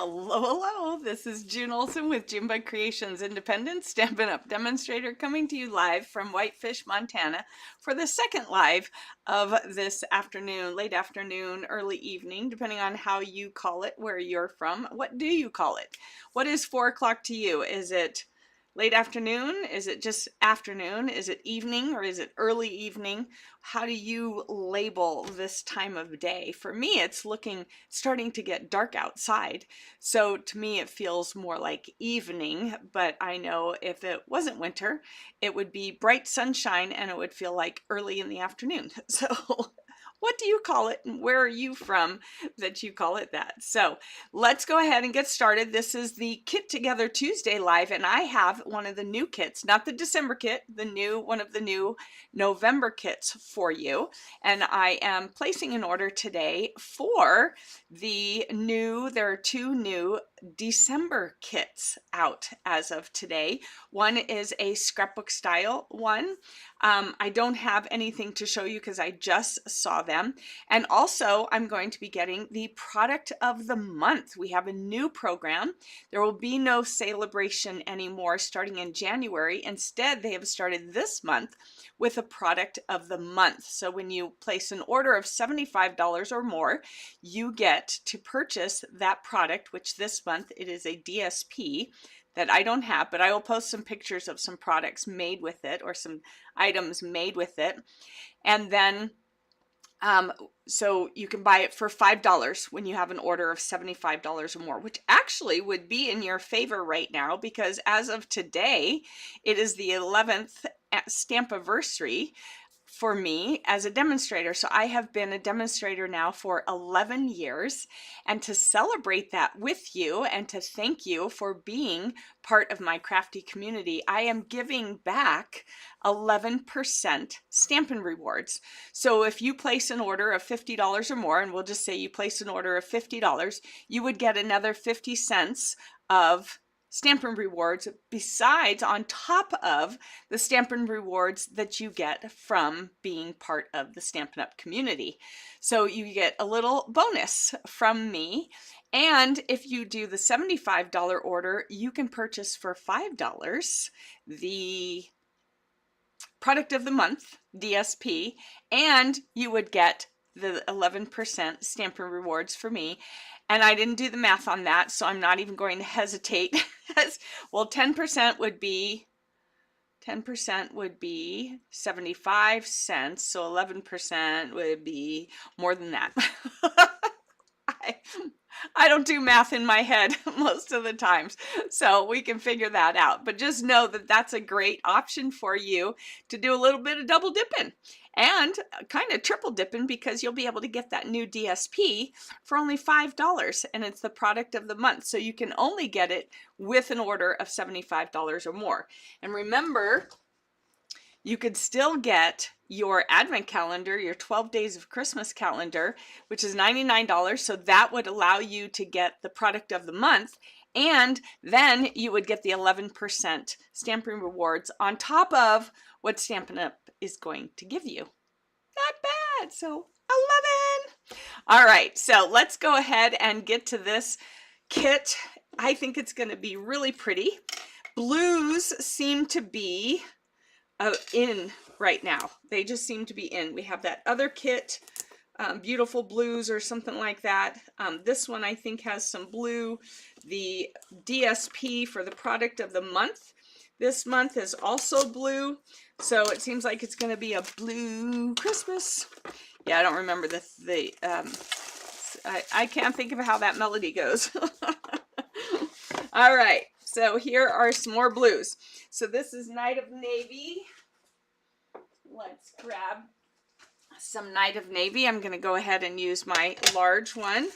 Hello, hello. This is June Olson with Junebug Creations Independent Stampin' Up! Demonstrator coming to you live from Whitefish, Montana for the second live of this afternoon, late afternoon, early evening, depending on how you call it, where you're from. What do you call it? What is 4 o'clock to you? Is it late afternoon? Is it just afternoon? Is it evening or is it early evening? How do you label this time of day? For me, it's starting to get dark outside. So to me, it feels more like evening, but I know if it wasn't winter, it would be bright sunshine and it would feel like early in the afternoon. So what do you call it and where are you from that you call it that? So let's go ahead and get started. This is the Kit Together Tuesday live, and I have one of the new kits, not the December kit, one of the new November kits for you. And I am placing an order today for there are two new December kits out as of today. One is a scrapbook style one. I don't have anything to show you because I just saw them. And also I'm going to be getting the product of the month. We have a new program. There will be no celebration anymore starting in January. Instead, they have started this month with a product of the month. So when you place an order of $75 or more, you get to purchase that product, which this month it is a DSP that I don't have, but I will post some pictures of some products made with it or some items made with it. And then so you can buy it for $5 when you have an order of $75 or more, which actually would be in your favor right now because as of today, it is the 11th Stampiversary for me as a demonstrator. So I have been a demonstrator now for 11 years, and to celebrate that with you and to thank you for being part of my crafty community, I am giving back 11% Stampin' Rewards. So if you place an order of $50 or more, and we'll just say you place an order of $50, you would get another 50 cents of Stampin' Rewards besides on top of the Stampin' Rewards that you get from being part of the Stampin' Up! Community. So you get a little bonus from me. And if you do the $75 order, you can purchase for $5 the product of the month, DSP, and you would get the 11% Stampin' Rewards for me. And I didn't do the math on that, so I'm not even going to hesitate. Well, 10% would be 75 cents, so 11% would be more than that. I don't do math in my head most of the times, so we can figure that out. But just know that that's a great option for you to do a little bit of double dipping and kind of triple dipping because you'll be able to get that new DSP for only $5, and it's the product of the month. So you can only get it with an order of $75 or more. And remember, you could still get your advent calendar, your 12 days of Christmas calendar, which is $99. So that would allow you to get the product of the month. And then you would get the 11% Stampin' Rewards on top of what Stampin' Up! Is going to give you. Not bad. So 11. All right. So let's go ahead and get to this kit. I think it's going to be really pretty. Blues seem to be in right now. They just seem to be in. We have that other kit, Beautiful Blues or something like that. This one I think has some blue. The DSP for the product of the month this month is also blue. So it seems like it's going to be a blue Christmas. Yeah, I don't remember I can't think of how that melody goes. All right, so here are some more blues. So this is Night of Navy. Let's grab some Night of Navy. I'm going to go ahead and use my large one.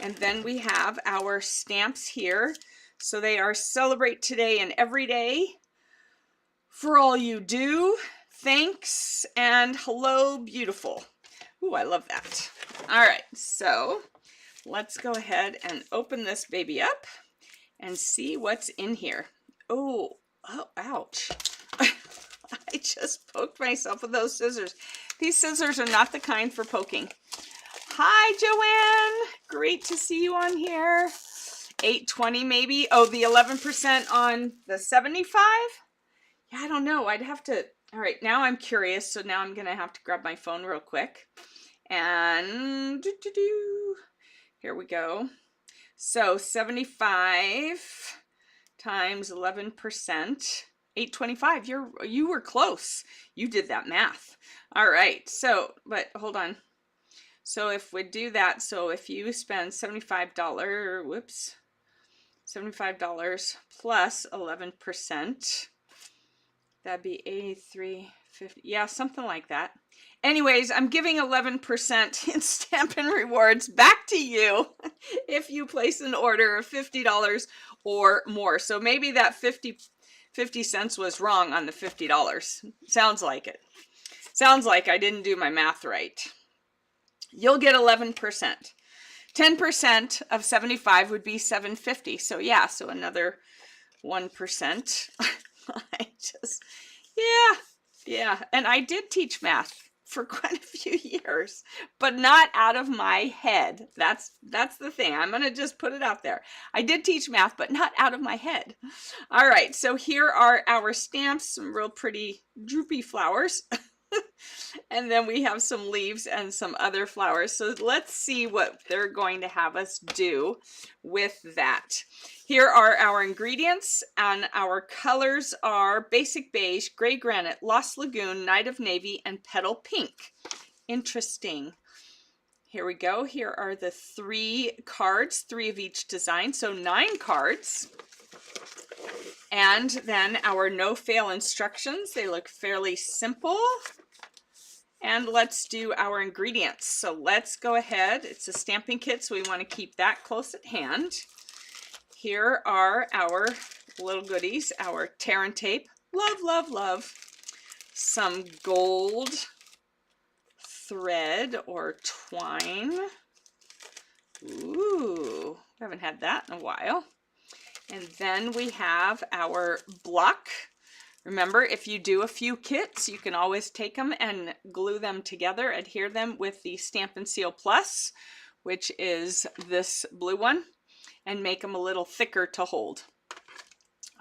And then we have our stamps here. So they are Celebrate Today and Every Day. For all you do, thanks, and hello, beautiful. Ooh, I love that. All right, so let's go ahead and open this baby up and see what's in here. Oh, ouch. I just poked myself with those scissors. These scissors are not the kind for poking. Hi, Joanne. Great to see you on here. 820 maybe. Oh, the 11% on the 75? Yeah, I don't know. I'd have to. All right, now I'm curious. So now I'm going to have to grab my phone real quick. And here we go. So 75 times 11%, 825. You were close. You did that math. All right. So, but hold on. So if we do that, so if you spend $75, whoops, $75 plus 11%, that'd be 83.50. Yeah, something like that. Anyways, I'm giving 11% in Stampin' Rewards back to you if you place an order of $50 or more. So maybe that 50 cents was wrong on the $50. Sounds like it. Sounds like I didn't do my math right. You'll get 11%. 10% of 75 would be 750. So yeah, so another 1%. I just, yeah. And I did teach math for quite a few years, but not out of my head. That's the thing. I'm going to just put it out there. I did teach math, but not out of my head. All right, so here are our stamps, some real pretty droopy flowers. And then we have some leaves and some other flowers. So let's see what they're going to have us do with that. Here are our ingredients, and our colors are Basic Beige, Gray Granite, Lost Lagoon, Night of Navy, and Petal Pink. Interesting. Here we go. Here are the 3 cards, 3 of each design, so 9 cards. And then our no-fail instructions. They look fairly simple. And let's do our ingredients. So let's go ahead. It's a stamping kit, so we want to keep that close at hand. Here are our little goodies, our tear and tape. Love, love, love. Some gold thread or twine. Ooh, haven't had that in a while. And then we have our block. Remember, if you do a few kits, you can always take them and glue them together, adhere them with the Stampin' Seal Plus, which is this blue one, and make them a little thicker to hold.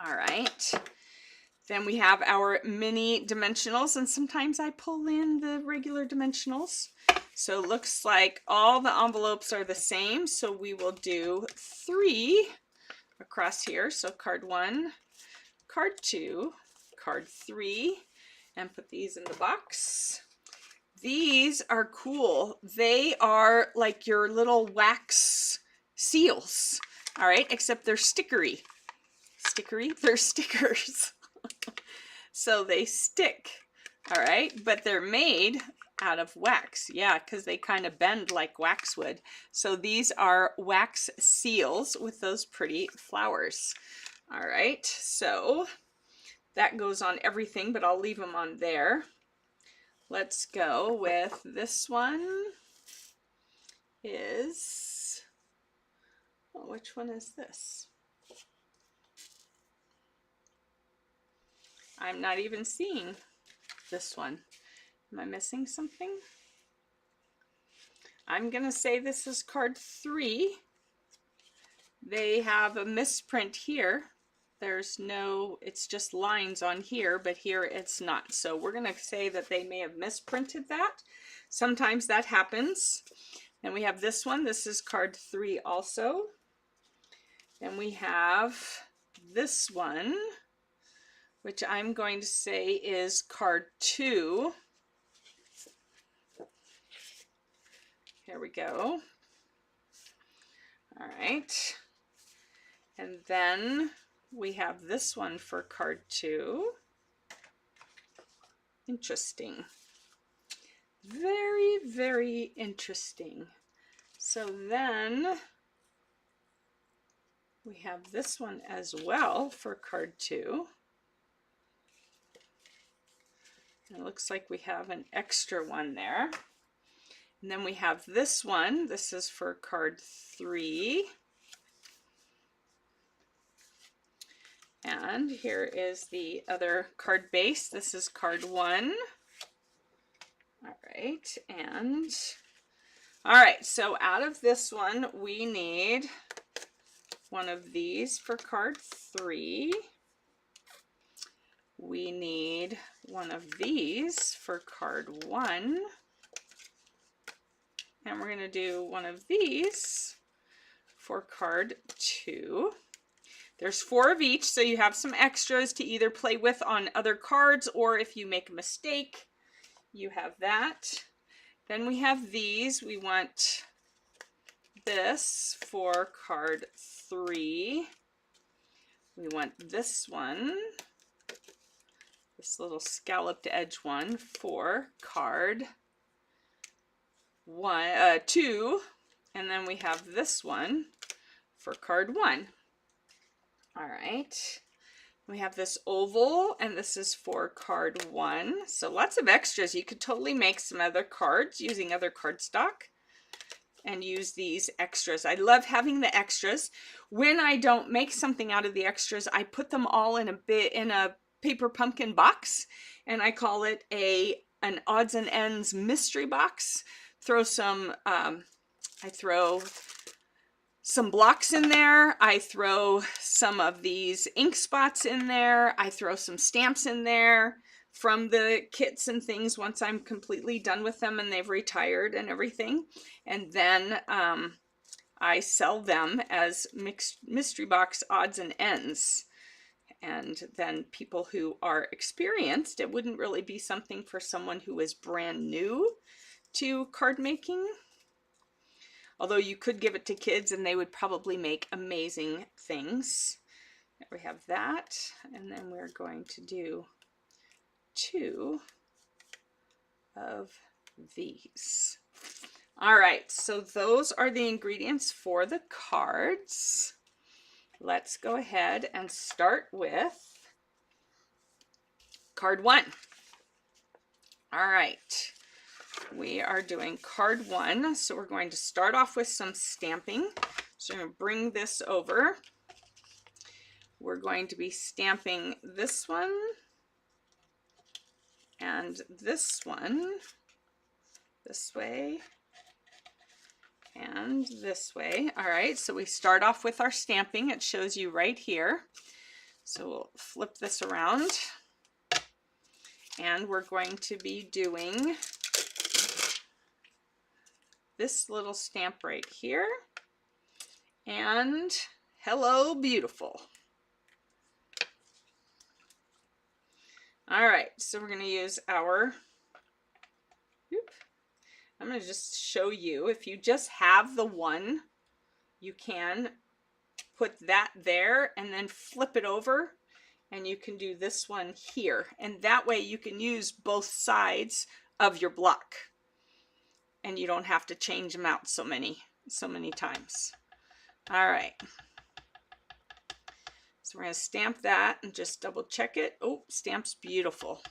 All right. Then we have our mini dimensionals, and sometimes I pull in the regular dimensionals. So it looks like all the envelopes are the same, so we will do 3 across here. So card 1, card 2, card 3, and put these in the box. These are cool. They are like your little wax seals, all right, except they're stickery. They're stickers. So they stick, all right, but they're made out of wax. Yeah, because they kind of bend like wax would. So these are wax seals with those pretty flowers. All right, so that goes on everything, but I'll leave them on there. Let's go with this one. Which one is this? I'm not even seeing this one. Am I missing something? I'm gonna say this is card 3. They have a misprint here. There's no, it's just lines on here, but here it's not. So we're going to say that they may have misprinted that. Sometimes that happens. Then we have this one. This is card 3 also. Then we have this one, which I'm going to say is card 2. Here we go. All right. And then we have this one for card 2. Interesting. Very, very interesting. So then we have this one as well for card 2. It looks like we have an extra one there. And then we have this one. This is for card 3. And here is the other card base. This is card 1. All right, so out of this one, we need one of these for card 3. We need one of these for card 1. And we're going to do one of these for card 2. There's 4 of each, so you have some extras to either play with on other cards, or if you make a mistake, you have that. Then we have these. We want this for card 3. We want this one, this little scalloped edge one, for card 2. And then we have this one for card 1. All right. We have this oval, and this is for card 1. So lots of extras. You could totally make some other cards using other cardstock and use these extras. I love having the extras. When I don't make something out of the extras, I put them all in a paper pumpkin box, and I call it an odds and ends mystery box. Throw some I throw some blocks in there. I throw some of these ink spots in there. I throw some stamps in there from the kits and things once I'm completely done with them and they've retired and everything. And then I sell them as mixed mystery box odds and ends. And then people who are experienced, it wouldn't really be something for someone who is brand new to card making. Although you could give it to kids and they would probably make amazing things. There we have that. And then we're going to do 2 of these. All right, so those are the ingredients for the cards. Let's go ahead and start with card 1. All right. We are doing card 1, so we're going to start off with some stamping. So I'm going to bring this over. We're going to be stamping this one and this one this way and this way. All right, so we start off with our stamping. It shows you right here. So we'll flip this around, and we're going to be doing this little stamp right here, and hello beautiful. All right, so we're going to use our, I'm going to just show you, if you just have the one, you can put that there and then flip it over, and you can do this one here, and that way you can use both sides of your block. And you don't have to change them out so many times. All right. So we're going to stamp that and just double check it. Oh, stamp's beautiful.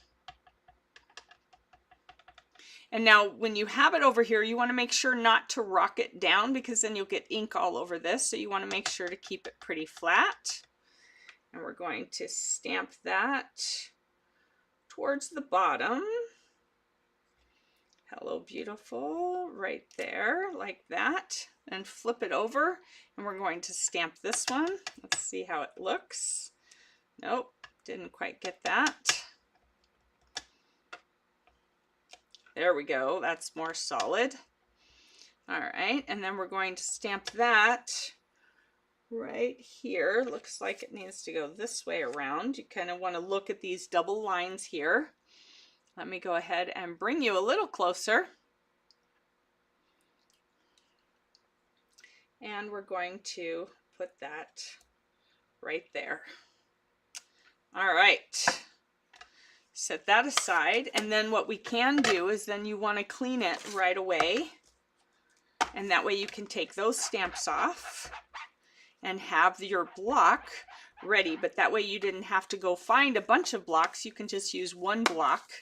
And now when you have it over here, you want to make sure not to rock it down, because then you'll get ink all over this. So you want to make sure to keep it pretty flat. And we're going to stamp that towards the bottom. Hello beautiful, right there, like that, and flip it over, and we're going to stamp this one. Let's see how it looks. Nope, didn't quite get that. There we go, that's more solid. All right, and then we're going to stamp that right here. Looks like it needs to go this way around. You kind of want to look at these double lines here. Let me go ahead and bring you a little closer. And we're going to put that right there. All right. Set that aside. And then what we can do is then you want to clean it right away. And that way you can take those stamps off and have your block ready. But that way you didn't have to go find a bunch of blocks. You can just use one block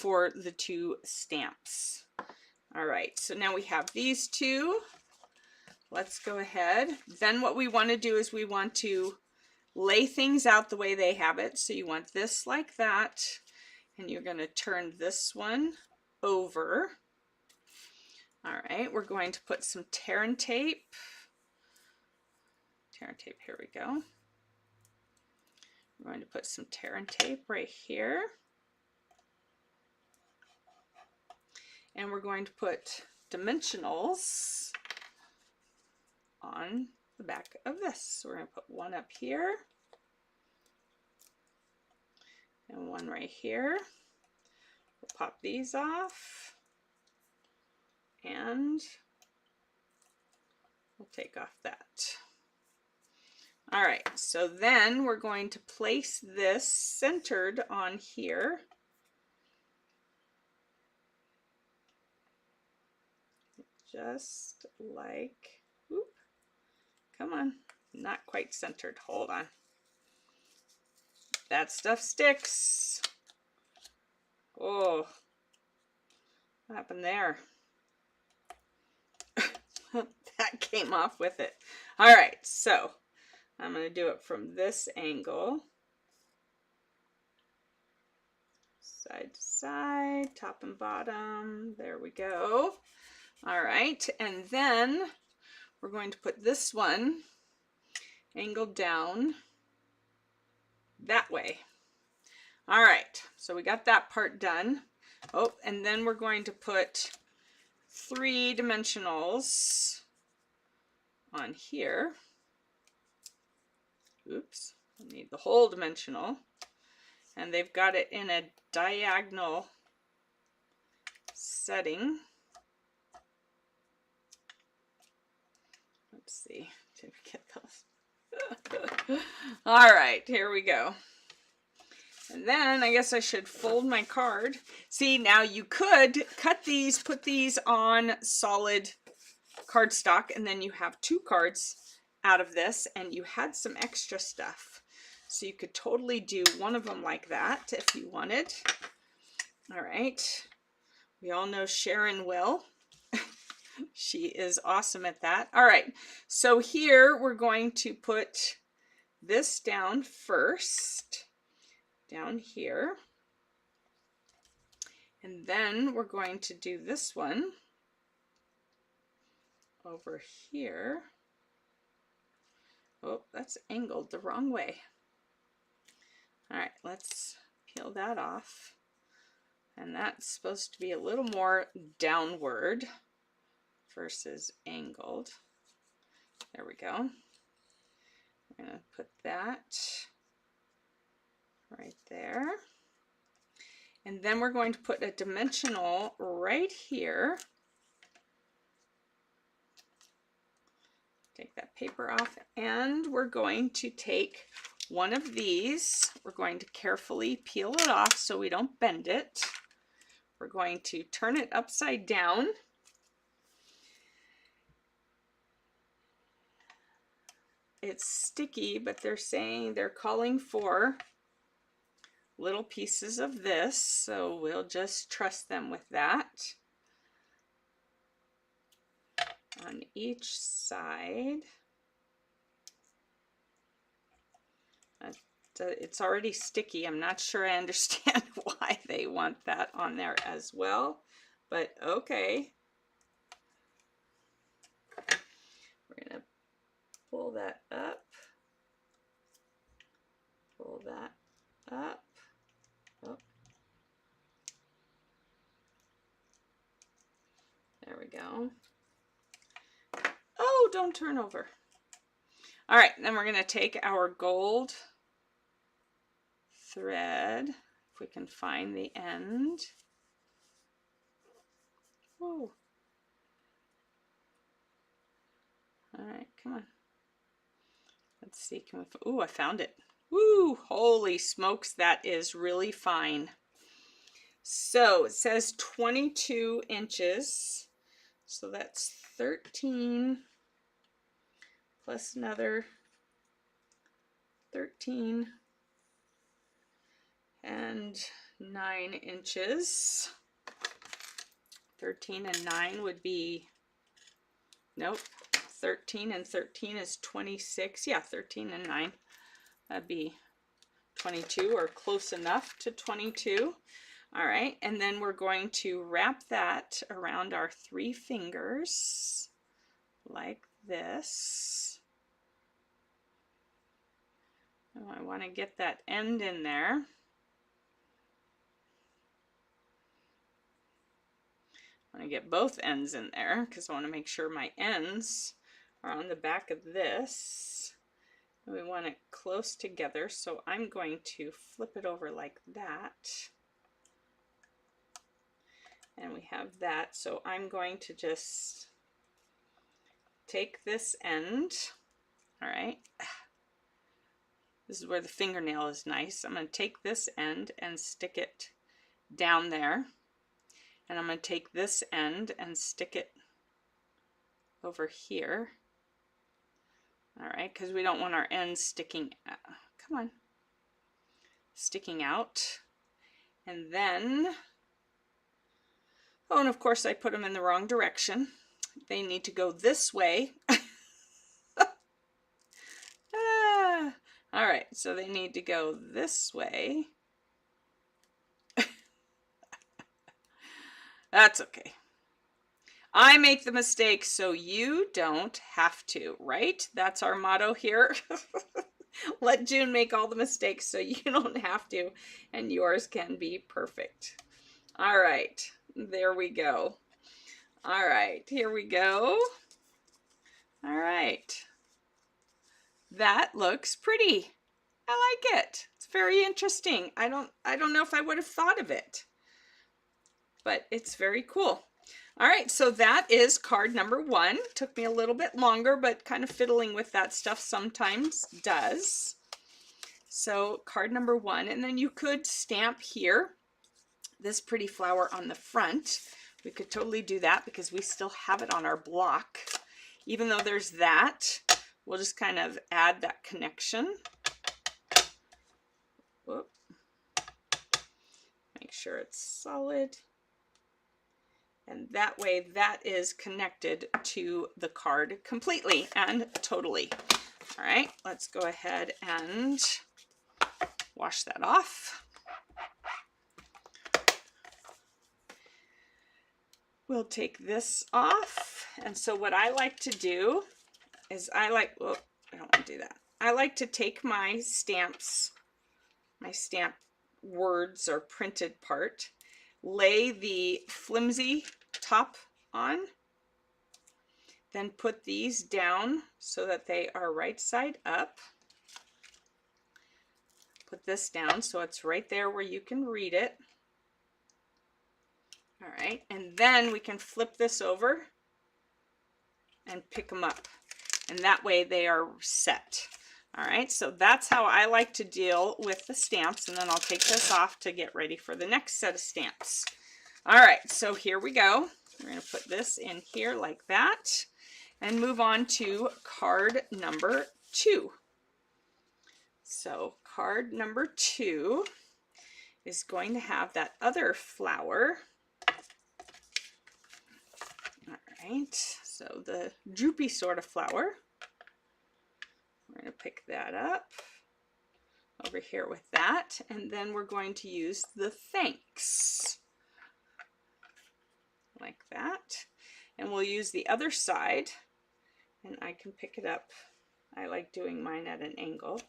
for the 2 stamps. All right, so now we have these 2. Let's go ahead. Then what we want to do is we want to lay things out the way they have it. So you want this like that, and you're going to turn this one over. All right, we're going to put some tear and tape Tear and tape, here we go. We're going to put some tear and tape right here. And we're going to put dimensionals on the back of this. So we're going to put one up here and one right here. We'll pop these off and we'll take off that. All right, so then we're going to place this centered on here. Just like, whoop, come on, not quite centered, hold on. That stuff sticks. Oh, what happened there? That came off with it. All right, so I'm going to do it from this angle. Side to side, top and bottom. There we go. All right, and then we're going to put this one angled down that way. All right, so we got that part done. Oh, and then we're going to put 3 dimensionals on here. Oops, I need the whole dimensional. And they've got it in a diagonal setting. Let's see, did we get those? All right, here we go. And then I guess I should fold my card. See, now you could cut these, put these on solid cardstock, and then you have 2 cards out of this, and you had some extra stuff. So you could totally do one of them like that if you wanted. All right. We all know Sharon will. She is awesome at that. All right. So here we're going to put this down first. Down here, and then we're going to do this one over here. Oh, that's angled the wrong way. All right, let's peel that off, and that's supposed to be a little more downward versus angled. There we go. We're going to put that right there. And then we're going to put a dimensional right here. Take that paper off, and we're going to take one of these. We're going to carefully peel it off so we don't bend it. We're going to turn it upside down. It's sticky, but they're calling for little pieces of this, so we'll just trust them with that. On each side. It's already sticky. I'm not sure I understand why they want that on there as well, but okay. We're going to pull that up, pull that up. Oh. There we go. Oh, don't turn over. All right, then we're going to take our gold thread, if we can find the end. Whoa. All right, come on. Let's see, can we, ooh, I found it. Woo, holy smokes, that is really fine. So it says 22 inches. So that's 13 plus another 13 and 9 inches. 13 and 9 would be, nope, 13 and 13 is 26. Yeah, 13 and 9. That'd be 22 or close enough to 22. All right, and then we're going to wrap that around our 3 fingers like this. Oh, I want to get that end in there. I want to get both ends in there because I want to make sure my ends are on the back of this. We want it close together, so I'm going to flip it over like that. And we have that, so I'm going to just take this end, all right. This is where the fingernail is nice. I'm going to take this end and stick it down there. And I'm going to take this end and stick it over here. All right, because we don't want our ends sticking out. Come on. Sticking out. And then, oh, and of course I put them in the wrong direction. They need to go this way. All right, so they need to go this way. That's okay. I make the mistakes so you don't have to, right? That's our motto here. Let June make all the mistakes so you don't have to, and yours can be perfect. All right, there we go. All right, here we go. All right. That looks pretty. I like it. It's very interesting. I don't know if I would have thought of it, but it's very cool. All right, so that is card number 1. Took me a little bit longer, but kind of fiddling with that stuff sometimes does. So card number 1, and then you could stamp here this pretty flower on the front. We could totally do that because we still have it on our block. Even though there's that, we'll just kind of add that connection. Whoop. Make sure it's solid. And that way that is connected to the card completely and totally. All right, let's go ahead and wash that off. We'll take this off. And so what I like to do is I don't want to do that. I like to take my stamps, my stamp words or printed part, lay the flimsy top on, then put these down so that they are right side up. Put this down so it's right there where you can read it. All right, and then we can flip this over and pick them up, and that way they are set. All right, so that's how I like to deal with the stamps, and then I'll take this off to get ready for the next set of stamps. All right, so here we go. We're going to put this in here like that and move on to card number 2. So card number 2 is going to have that other flower. All right, so the droopy sort of flower. We're going to pick that up over here with that, and then we're going to use the thanks like that, and we'll use the other side, and I can pick it up. I like doing mine at an angle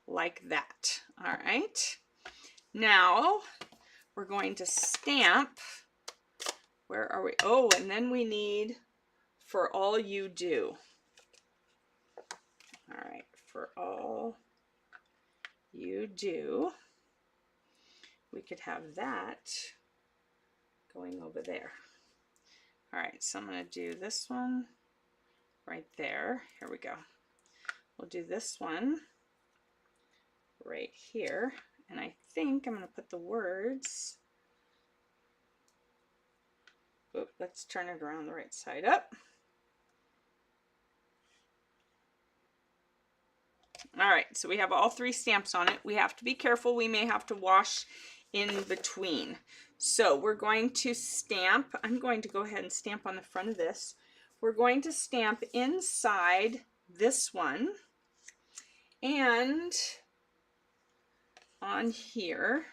like that. All right, now we're going to stamp. Where are we? Oh, and then we need for all you do. All right, for all you do, we could have that going over there. All right, so I'm going to do this one right there. Here we go. We'll do this one right here, and I think I'm going to put the words. Oop, let's turn it around the right side up. All right, so we have all 3 stamps on it. We have to be careful. We may have to wash in between. So we're going to stamp. I'm going to go ahead and stamp on the front of this. We're going to stamp inside this one and on here.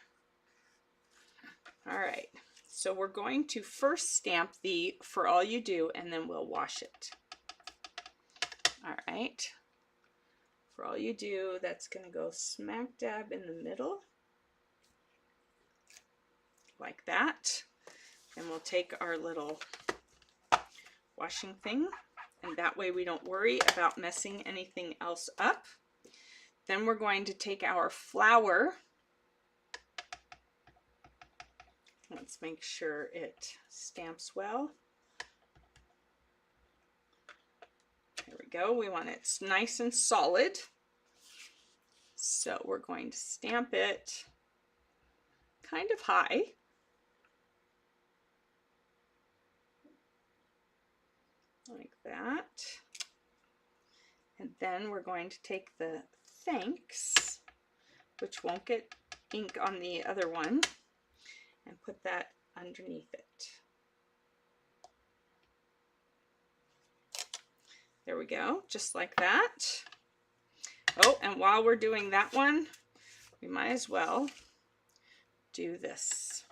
All right, so we're going to first stamp the for all you do, and then we'll wash it. All right, For all you do, that's going to go smack dab in the middle, like that. And we'll take our little washing thing, and that way we don't worry about messing anything else up. Then we're going to take our flour. Let's make sure it stamps well. There we go. We want it nice and solid. So we're going to stamp it kind of high. Like that. And then we're going to take the thanks, which won't get ink on the other one, and put that underneath it. There we go, just like that. Oh, and while we're doing that one, we might as well do this.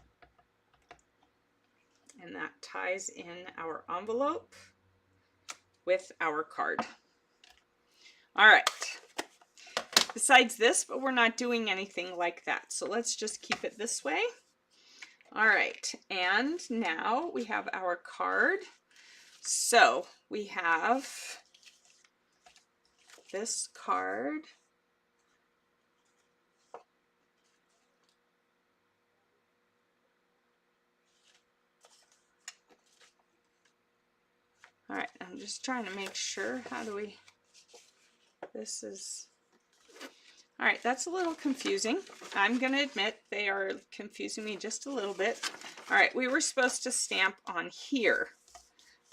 And that ties in our envelope with our card. All right. Besides this, but we're not doing anything like that. So let's just keep it this way. All right, and now we have our card. So we have this card. All right, I'm just trying to make sure, how do we, this is, all right, that's a little confusing. I'm gonna admit they are confusing me just a little bit. All right, we were supposed to stamp on here.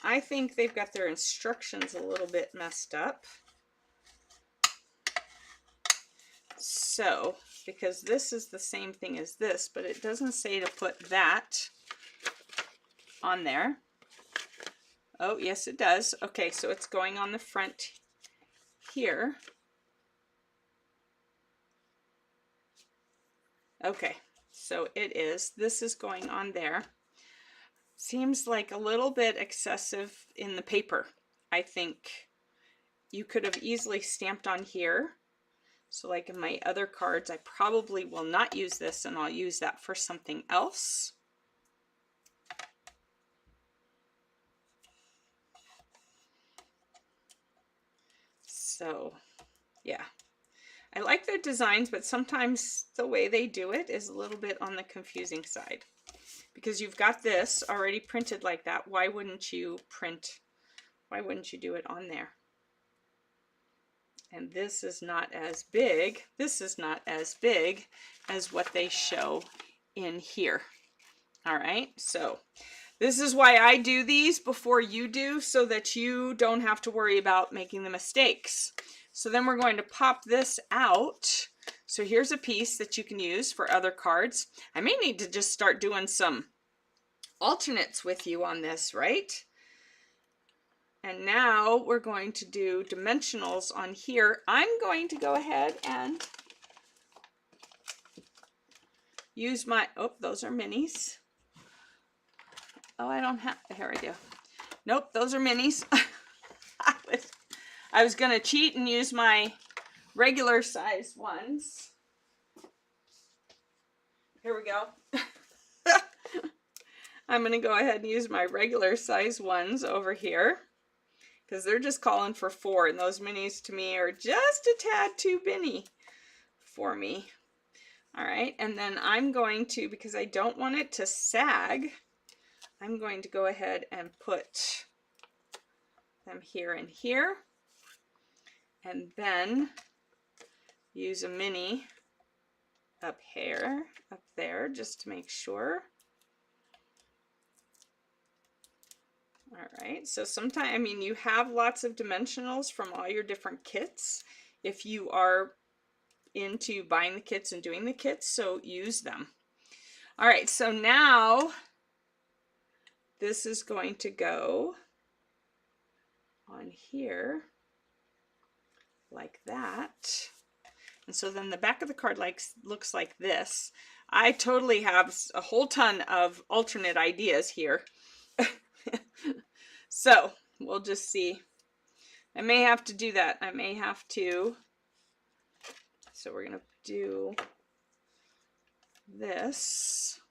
I think they've got their instructions a little bit messed up. So, because this is the same thing as this, but it doesn't say to put that on there. Oh, yes, it does. Okay, so it's going on the front here. Okay, so it is. This is going on there. Seems like a little bit excessive in the paper. I think you could have easily stamped on here. So like in my other cards, I probably will not use this, and I'll use that for something else. So yeah, I like their designs, but sometimes the way they do it is a little bit on the confusing side. Because you've got this already printed like that, why wouldn't you do it on there? And this is not as big, as what they show in here. All right, so this is why I do these before you do, so that you don't have to worry about making the mistakes. So then we're going to pop this out. So here's a piece that you can use for other cards. I may need to just start doing some alternates with you on this, right? And now we're going to do dimensionals on here. I'm going to go ahead and use my, oh, those are minis. Oh, I don't have, here I do. Nope, those are minis. I was gonna cheat and use my regular size ones. Here we go. I'm gonna go ahead and use my regular size ones over here, because they're just calling for 4, and those minis to me are just a tad too binny for me. All right, and then I'm going to, because I don't want it to sag, I'm going to go ahead and put them here and here, and then use a mini up here, up there, just to make sure. All right, so sometimes, I mean, you have lots of dimensionals from all your different kits if you are into buying the kits and doing the kits, so use them. All right, so now this is going to go on here like that. And so then the back of the card looks like this. I totally have a whole ton of alternate ideas here. So we'll just see. I may have to do that. I may have to so we're going to do this.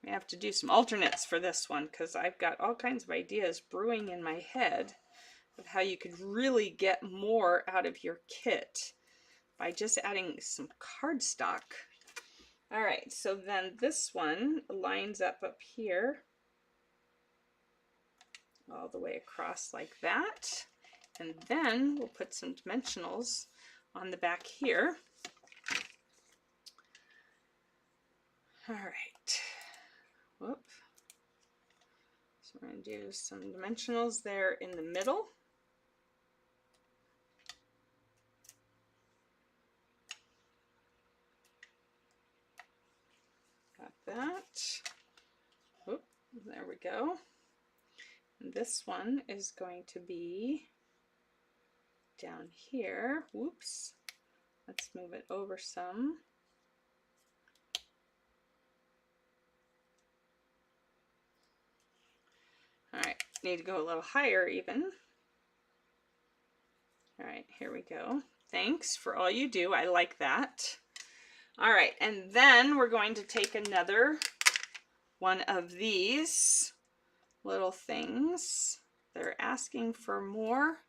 I have to do some alternates for this one because I've got all kinds of ideas brewing in my head of how you could really get more out of your kit by just adding some cardstock. All right, so then this one lines up here all the way across like that. And then we'll put some dimensionals on the back here. All right. Whoop. So we're going to do some dimensionals there in the middle. Got that. Whoop. There we go. And this one is going to be down here. Whoops. Let's move it over some. All right, need to go a little higher even. All right, here we go. Thanks for all you do. I like that. All right, and then we're going to take another one of these little things. They're asking for more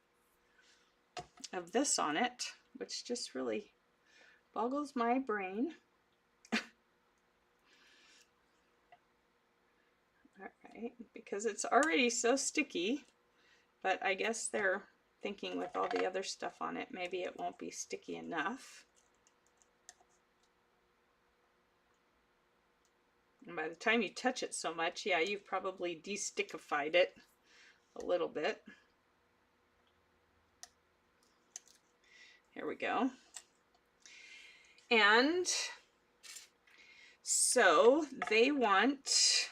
of this on it, which just really boggles my brain. Alright, because it's already so sticky, but I guess they're thinking with all the other stuff on it, maybe it won't be sticky enough. And by the time you touch it so much, yeah, you've probably de-stickified it a little bit. Here we go. And so they want,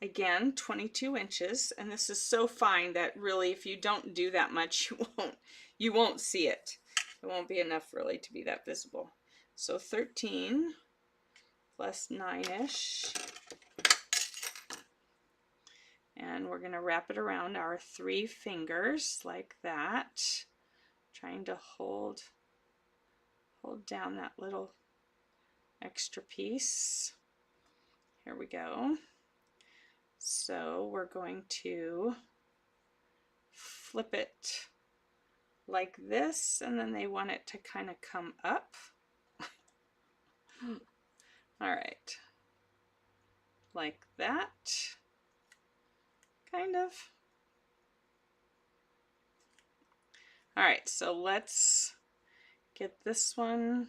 again, 22 inches, and this is so fine that really if you don't do that much, you won't see it. It won't be enough really to be that visible. So 13 plus 9-ish. And we're going to wrap it around our 3 fingers like that, trying to hold down that little extra piece. Here we go. So we're going to flip it like this, and then they want it to kind of come up. All right, like that, kind of. All right, so let's get this one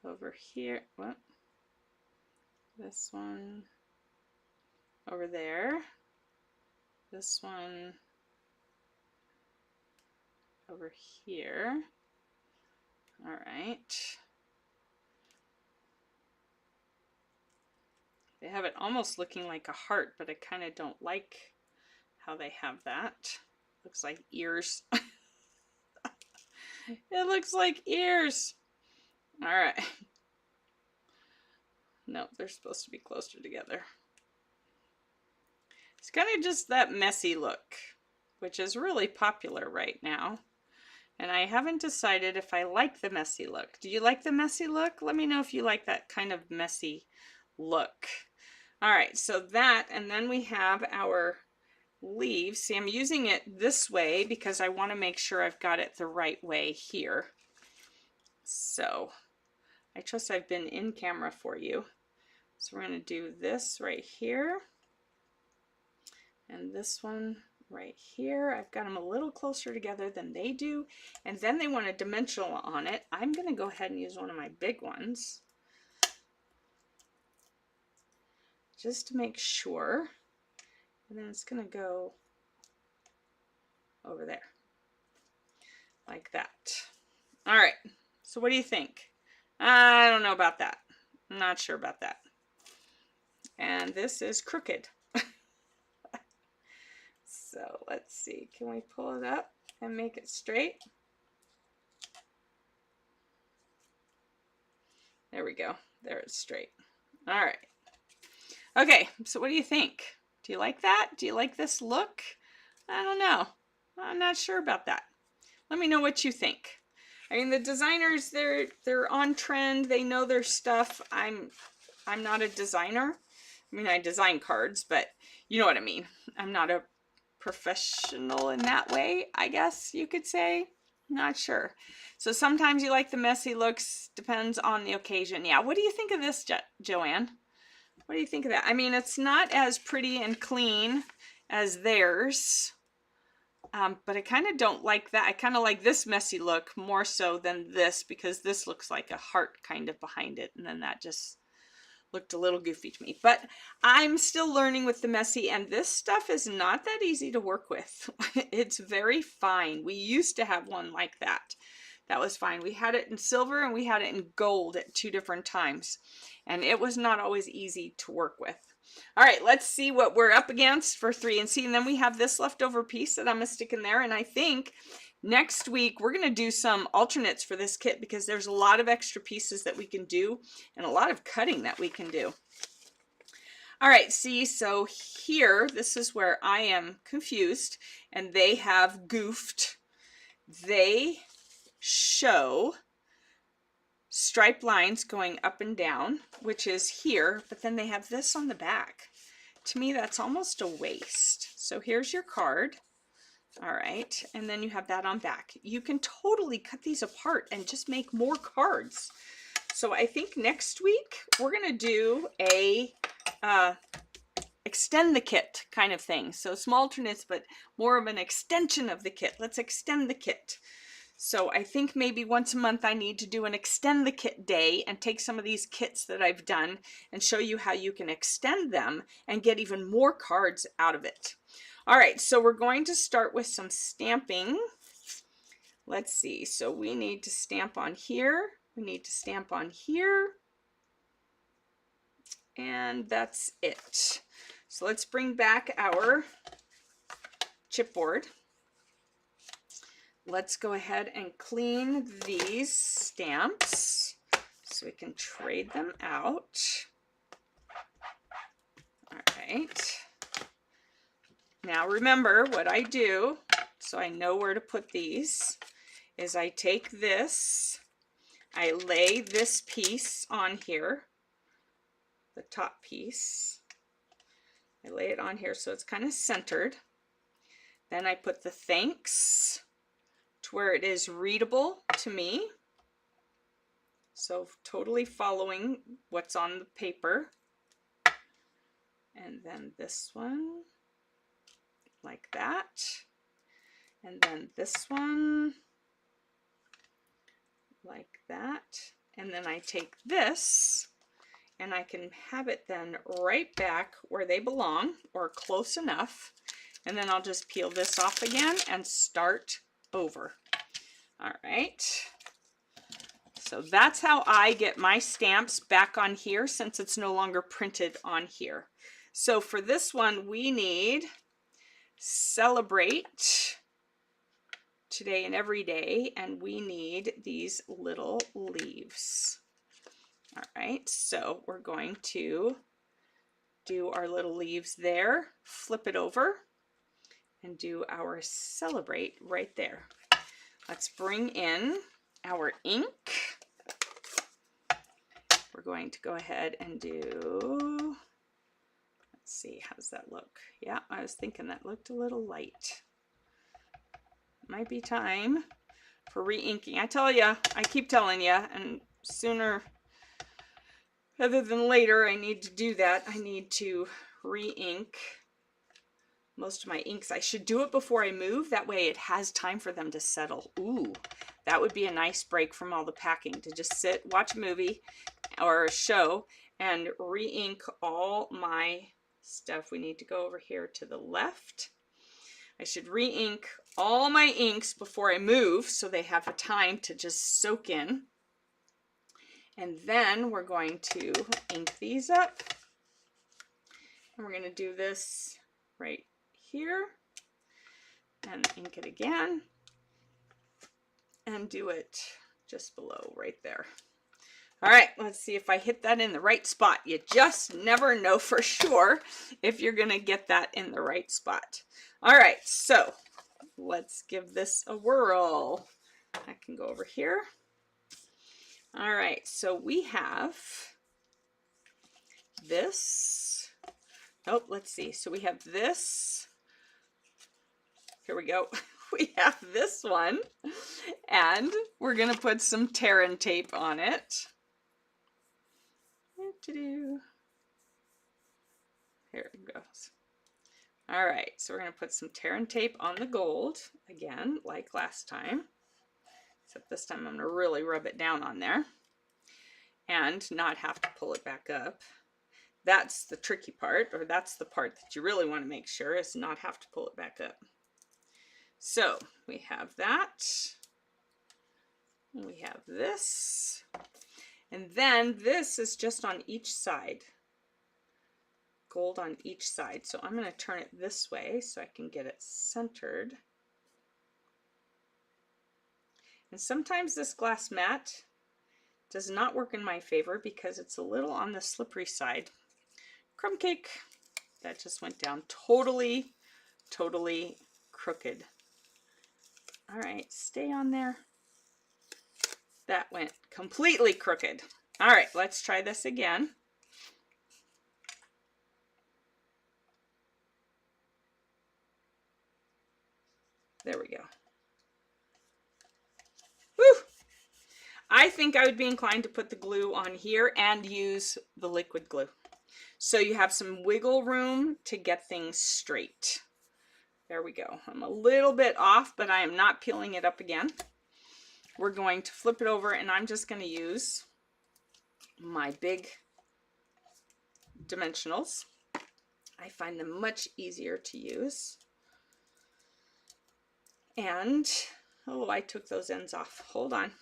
over here. What? This one over there. This one over here. All right. They have it almost looking like a heart, but I kind of don't like how they have that. Looks like ears. It looks like ears. All right. No, they're supposed to be closer together. It's kind of just that messy look, which is really popular right now. And I haven't decided if I like the messy look. Do you like the messy look? Let me know if you like that kind of messy look. All right, so that, and then we have our leaves. See, I'm using it this way because I want to make sure I've got it the right way here. So I trust I've been in camera for you. So we're going to do this right here and this one right here. I've got them a little closer together than they do, and then they want a dimensional on it. I'm going to go ahead and use one of my big ones just to make sure, and then it's going to go over there like that. All right, so what do you think? I don't know about that. I'm not sure about that. And this is crooked. So let's see, can we pull it up and make it straight? There we go. There it's straight. All right. Okay, so what do you think? Do you like that? Do you like this look? I don't know. I'm not sure about that. Let me know what you think. I mean, the designers, they're on trend. They know their stuff. I'm not a designer. I mean, I design cards, but you know what I mean. I'm not a professional in that way, I guess you could say. Not sure. So sometimes you like the messy looks, depends on the occasion. Yeah, what do you think of this, Joanne? What do you think of that? I mean, it's not as pretty and clean as theirs, but I kind of don't like that. I kind of like this messy look more so than this, because this looks like a heart kind of behind it, and then that just looked a little goofy to me. But I'm still learning with the messy, and this stuff is not that easy to work with. It's very fine. We used to have one like that. That was fine. We had it in silver and we had it in gold at 2 different times, and it was not always easy to work with. All right, let's see what we're up against for 3&C, and then we have this leftover piece that I'm gonna stick in there. And I think next week we're gonna do some alternates for this kit, because there's a lot of extra pieces that we can do and a lot of cutting that we can do. All right, see, so here, this is where I am confused, and they have goofed. They show striped lines going up and down, which is here, but then they have this on the back. To me, that's almost a waste. So here's your card. All right, and then you have that on back. You can totally cut these apart and just make more cards. So I think next week we're gonna do a extend the kit kind of thing. So small alternates, but more of an extension of the kit. Let's extend the kit. So I think maybe once a month I need to do an extend the kit day and take some of these kits that I've done and show you how you can extend them and get even more cards out of it. All right, so we're going to start with some stamping. Let's see, so we need to stamp on here. We need to stamp on here. And that's it. So let's bring back our chipboard. Let's go ahead and clean these stamps so we can trade them out. All right. Now remember what I do, so I know where to put these, is I take this, I lay this piece on here, the top piece. I lay it on here so it's kind of centered. Then I put the thanks to where it is readable to me. So totally following what's on the paper. And then this one, like that. And then this one, like that. And then I take this and I can have it then right back where they belong, or close enough. And then I'll just peel this off again and start over. All right. So that's how I get my stamps back on here, since it's no longer printed on here. So for this one, we need celebrate today and every day, and we need these little leaves. All right, so we're going to do our little leaves there, flip it over, and do our celebrate right there. Let's bring in our ink. We're going to go ahead and do, let's see, how does that look? Yeah, I was thinking that looked a little light. Might be time for re-inking. I tell you, I keep telling you, and sooner rather than later, I need to do that. I need to re-ink most of my inks. I should do it before I move. That way it has time for them to settle. Ooh, that would be a nice break from all the packing, to just sit, watch a movie or a show, and re-ink all my stuff. We need to go over here to the left. I should re-ink all my inks before I move, so they have a time to just soak in. And then we're going to ink these up. And we're going to do this right here. And ink it again. And do it just below right there. All right, let's see if I hit that in the right spot. You just never know for sure if you're going to get that in the right spot. All right, so let's give this a whirl. I can go over here. All right, so we have this. Oh, let's see. So we have this. Here we go. We have this one, and we're gonna put some Terran tape on it. Here it goes. All right, so we're gonna put some Terran tape on the gold again, like last time, except this time I'm gonna really rub it down on there and not have to pull it back up. That's the tricky part, or that's the part that you really want to make sure is not have to pull it back up. So we have that, we have this, and then this is just on each side, gold on each side. So I'm going to turn it this way so I can get it centered. And sometimes this glass mat does not work in my favor because it's a little on the slippery side. Crumb cake, that just went down totally crooked. All right, stay on there. That went completely crooked. All right, let's try this again. There we go. Woo! I think I would be inclined to put the glue on here and use the liquid glue, so you have some wiggle room to get things straight. There we go. I'm a little bit off, but I am not peeling it up again. We're going to flip it over, and I'm just going to use my big dimensionals. I find them much easier to use. And, oh, I took those ends off. Hold on.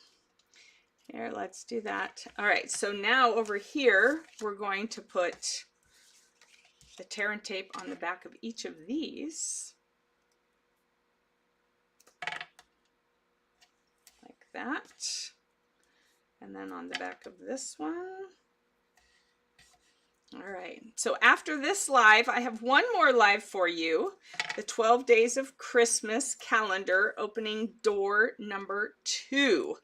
Here, let's do that. All right, so now over here, we're going to put the Terran tape on the back of each of these. Like that. And then on the back of this one. All right, so after this live, I have one more live for you. The 12 Days of Christmas calendar, opening door number 2.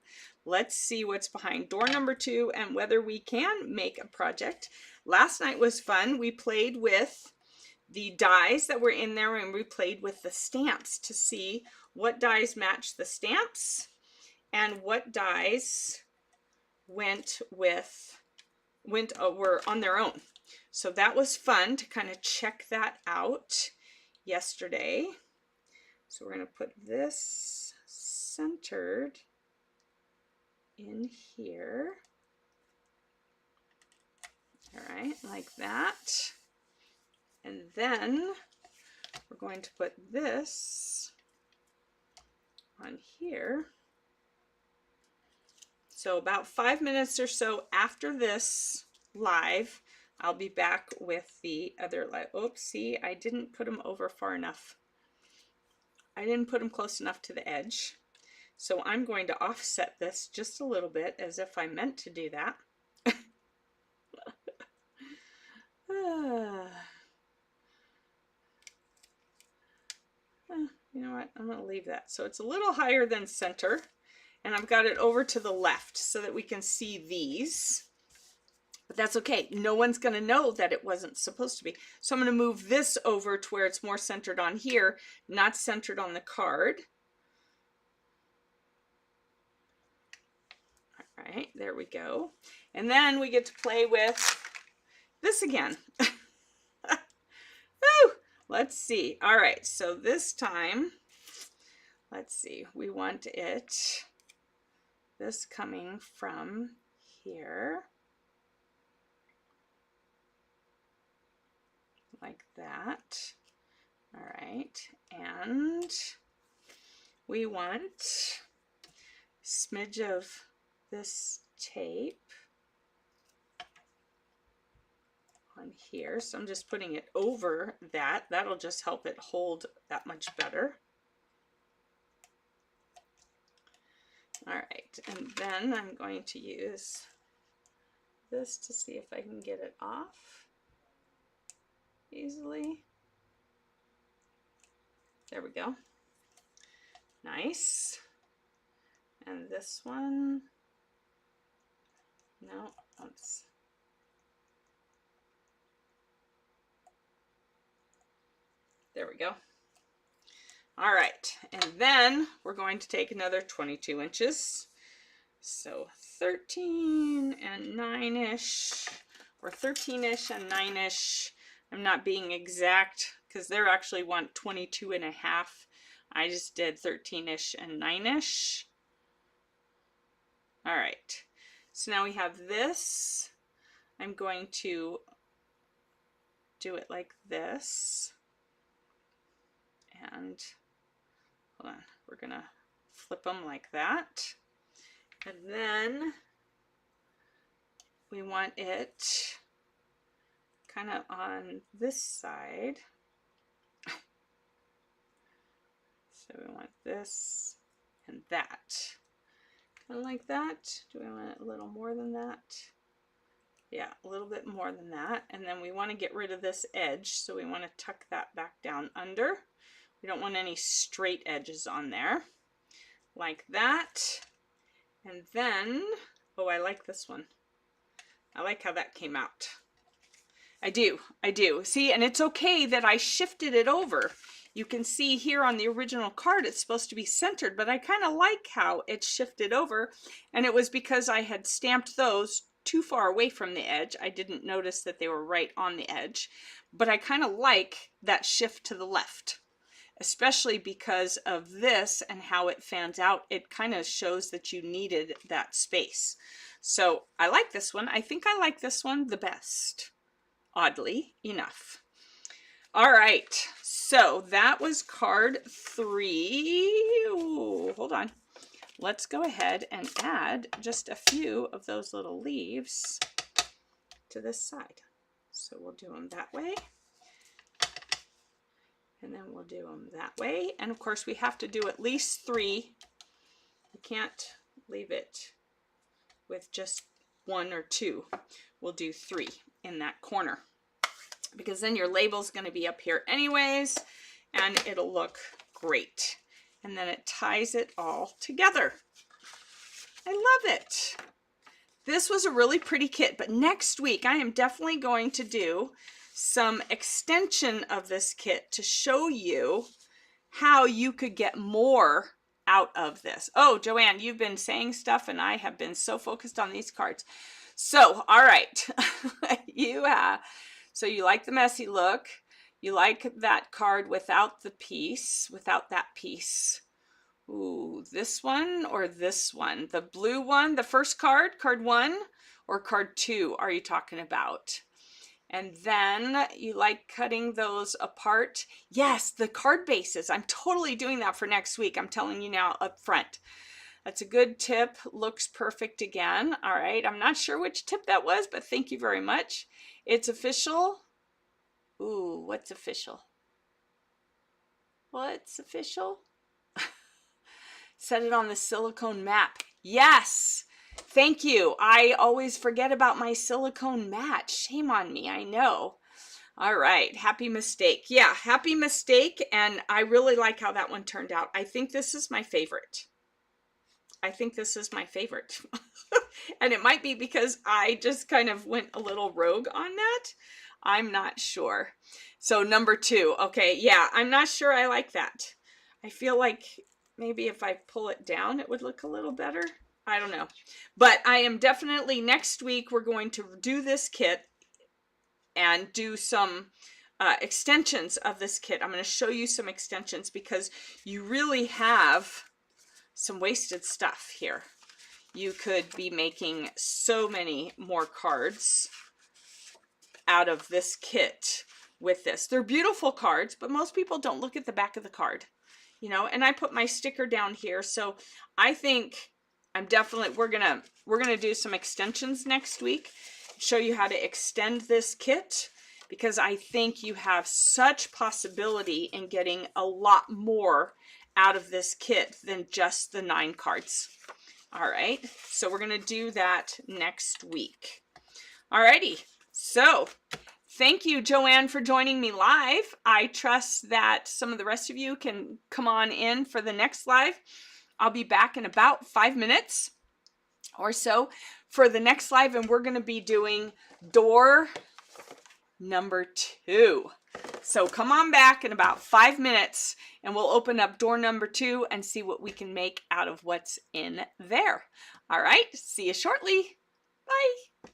Let's see what's behind door number 2 and whether we can make a project. Last night was fun. We played with the dies that were in there, and we played with the stamps to see what dies match the stamps and what dies were on their own. So that was fun to kind of check that out yesterday. So we're going to put this centered in here. All right, like that. And then we're going to put this on here. So about 5 minutes or so after this live, I'll be back with the other live. Oops, see, I didn't put them over far enough. I didn't put them close enough to the edge. So I'm going to offset this just a little bit as if I meant to do that. You know what? I'm going to leave that. So it's a little higher than center. And I've got it over to the left so that we can see these. But that's okay. No one's going to know that it wasn't supposed to be. So I'm going to move this over to where it's more centered on here, not centered on the card. All right, there we go. And then we get to play with this again. Woo! Let's see. All right, so this time, let's see. We want this coming from here. Like that. All right, and we want a smidge of this tape on here. So I'm just putting it over that. That'll just help it hold that much better. All right, and then I'm going to use this to see if I can get it off easily. There we go. Nice. And this one, no, oops. There we go. All right, and then we're going to take another 22 inches. So 13 and 9-ish, or 13-ish and 9-ish. I'm not being exact because they actually want 22 and a half. I just did 13-ish and 9-ish. All right, so now we have this. I'm going to do it like this. And hold on, we're gonna flip them like that. And then we want it kind of on this side. So we want this and that. Kind of like that. Do we want it a little more than that? Yeah, a little bit more than that. And then we want to get rid of this edge. So we want to tuck that back down under. We don't want any straight edges on there. Like that. And then, oh, I like this one. I like how that came out. I do. See, and it's okay that I shifted it over. You can see here on the original card, it's supposed to be centered, but I kind of like how it shifted over. And it was because I had stamped those too far away from the edge. I didn't notice that they were right on the edge, but I kind of like that shift to the left, especially because of this and how it fans out. It kind of shows that you needed that space. So I like this one. I think I like this one the best, oddly enough. All right, so that was card 3. Ooh, hold on. Let's go ahead and add just a few of those little leaves to this side. So we'll do them that way. And then we'll do them that way. And of course we have to do at least 3. We can't leave it with just 1 or 2. We'll do 3 in that corner, because then your label's going to be up here anyways, and it'll look great. And then it ties it all together. I love it. This was a really pretty kit, but next week I am definitely going to do some extension of this kit to show you how you could get more out of this. Oh, Joanne, you've been saying stuff and I have been so focused on these cards. So, all right. So you like the messy look. You like that card without the piece, without that piece. Ooh, this one or this one? The blue one, the first card, card 1, or card 2 are you talking about? And then you like cutting those apart. Yes, the card bases. I'm totally doing that for next week. I'm telling you now up front. That's a good tip. Looks perfect again. All right, I'm not sure which tip that was, but thank you very much. It's official. Ooh, what's official? What's official? Set it on the silicone mat. Yes, thank you. I always forget about my silicone mat. Shame on me, I know. All right, happy mistake. Yeah, happy mistake, and I really like how that one turned out. I think this is my favorite. I think this is my favorite. And it might be because I just kind of went a little rogue on that. I'm not sure. So number 2, okay, yeah, I'm not sure I like that. I feel like maybe if I pull it down, it would look a little better. I don't know. But I am definitely, next week, we're going to do this kit and do some extensions of this kit. I'm going to show you some extensions because you really have some wasted stuff here. You could be making so many more cards out of this kit with this. They're beautiful cards, but most people don't look at the back of the card, you know, and I put my sticker down here. So I think we're gonna do some extensions next week, show you how to extend this kit, because I think you have such possibility in getting a lot more out of this kit than just the 9 cards. All right, so we're gonna do that next week. All righty, so Thank you, Joanne, for joining me live. I trust that some of the rest of you can come on in for the next live. I'll be back in about 5 minutes or so for the next live, and we're going to be doing door number 2. So come on back in about 5 minutes and we'll open up door number 2 and see what we can make out of what's in there. All right, see you shortly. Bye.